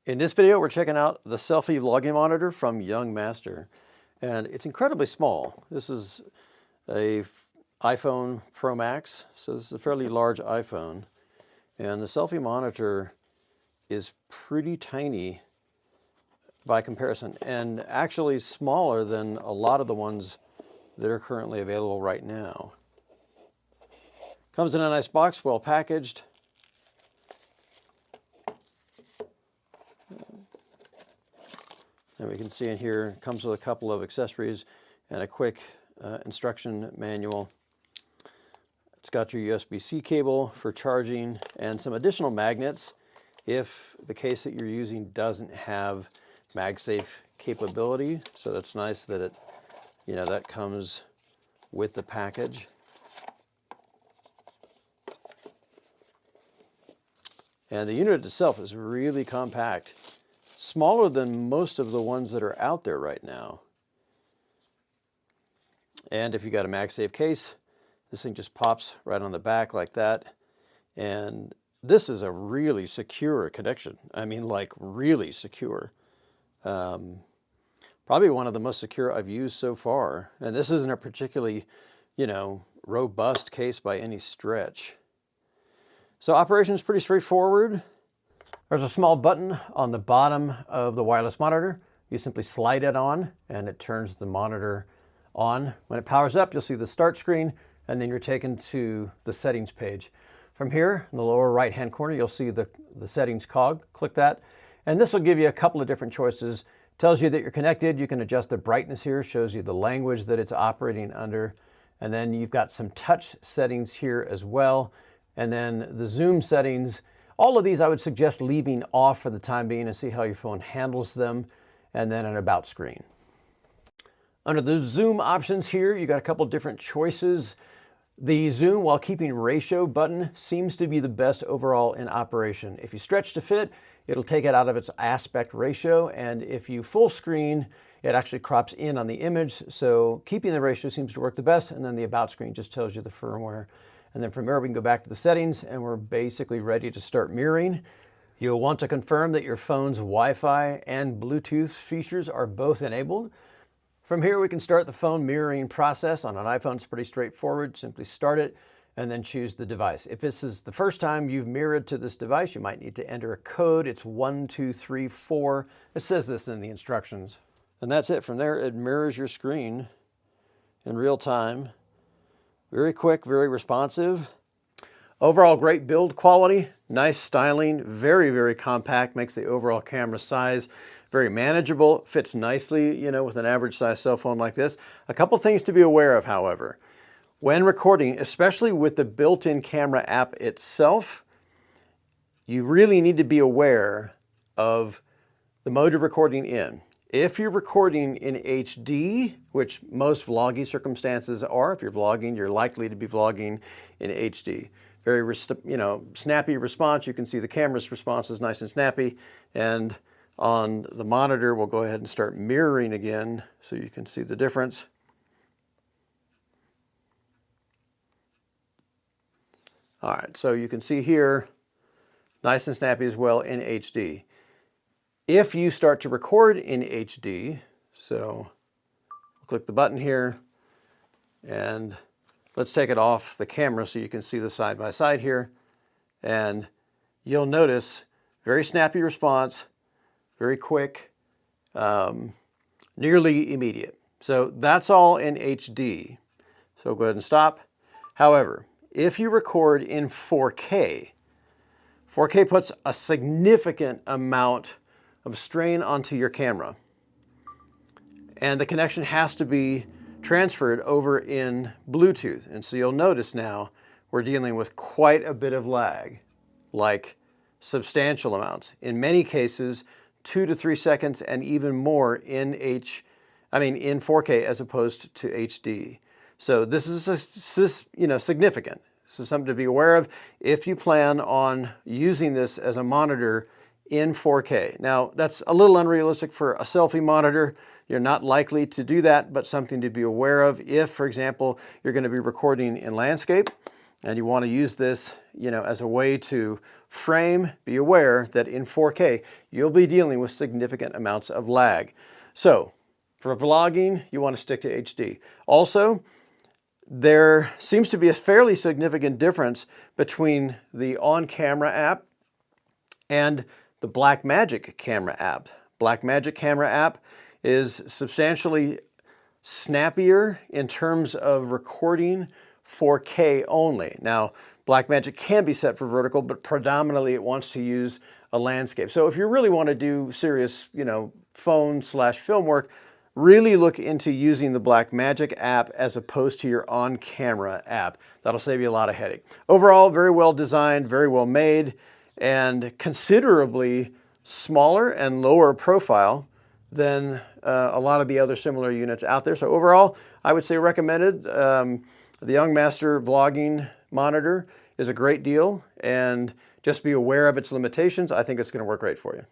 In this video, we're checking out the selfie vlogging monitor from Young Master, and it's incredibly small. This is a iPhone Pro Max, so this is a fairly large iPhone, and the selfie monitor is pretty tiny by comparison, and actually smaller than a lot of the ones that are currently available right now. Comes in a nice box, well packaged. And we can see in here, it comes with a couple of accessories and a quick instruction manual. It's got your USB-C cable for charging and some additional magnets if the case that you're using doesn't have MagSafe capability. So that's nice that it, that comes with the package. And the unit itself is really compact. Smaller than most of the ones that are out there right now. And if you got a MagSafe case, this thing just pops right on the back like that. And this is a really secure connection. I mean, like really secure. Probably one of the most secure I've used so far. And this isn't a particularly, robust case by any stretch. So operation is pretty straightforward. There's a small button on the bottom of the wireless monitor. You simply slide it on and it turns the monitor on. When it powers up, you'll see the start screen and then you're taken to the settings page. From here, in the lower right-hand corner, you'll see the settings cog. Click that and this will give you a couple of different choices. It tells you that you're connected. You can adjust the brightness here, shows you the language that it's operating under. And then you've got some touch settings here as well. And then the zoom settings. All of these I would suggest leaving off for the time being and see how your phone handles them, and then an about screen. Under the zoom options here, you got a couple different choices. The zoom while keeping ratio button seems to be the best overall in operation. If you stretch to fit, it'll take it out of its aspect ratio, and if you full screen, it actually crops in on the image, so keeping the ratio seems to work the best, and then the about screen just tells you the firmware. And then from there, we can go back to the settings and we're basically ready to start mirroring. You'll want to confirm that your phone's Wi-Fi and Bluetooth features are both enabled. From here, we can start the phone mirroring process. On an iPhone, it's pretty straightforward. Simply start it and then choose the device. If this is the first time you've mirrored to this device, you might need to enter a code. It's 1234. It says this in the instructions. And that's it. From there, it mirrors your screen in real time. Very quick, very responsive. Overall, great build quality, nice styling, very, very compact, makes the overall camera size very manageable, fits nicely, with an average size cell phone like this. A couple things to be aware of, however. When recording, especially with the built-in camera app itself, you really need to be aware of the mode you're recording in. If you're recording in HD, which most vlogging circumstances are, if you're vlogging, you're likely to be vlogging in HD. Very, snappy response. You can see the camera's response is nice and snappy. And on the monitor, we'll go ahead and start mirroring again so you can see the difference. All right, so you can see here, nice and snappy as well in HD. If you start to record in HD, so click the button here and let's take it off the camera so you can see the side by side here. And you'll notice very snappy response, very quick, nearly immediate. So that's all in HD. So go ahead and stop. However, if you record in 4K, 4K puts a significant amount of strain onto your camera. And the connection has to be transferred over in Bluetooth. And so you'll notice now we're dealing with quite a bit of lag, like substantial amounts. In many cases, 2 to 3 seconds and even more in 4K as opposed to HD. So this is significant. This is something to be aware of if you plan on using this as a monitor in 4K. Now, that's a little unrealistic for a selfie monitor. You're not likely to do that, but something to be aware of if, for example, you're going to be recording in landscape and you want to use this, you know, as a way to frame, be aware that in 4K, you'll be dealing with significant amounts of lag. So for vlogging, you want to stick to HD. Also, there seems to be a fairly significant difference between the on-camera app and the Blackmagic camera app. Blackmagic camera app is substantially snappier in terms of recording 4K only. Now, Blackmagic can be set for vertical, but predominantly it wants to use a landscape. So if you really want to do serious, you know, phone/film work, really look into using the Blackmagic app as opposed to your on-camera app. That'll save you a lot of headache. Overall, very well designed, very well made, and considerably smaller and lower profile than a lot of the other similar units out there. So overall, I would say recommended. The Youngmaster vlogging monitor is a great deal, and just be aware of its limitations. I think it's going to work great for you.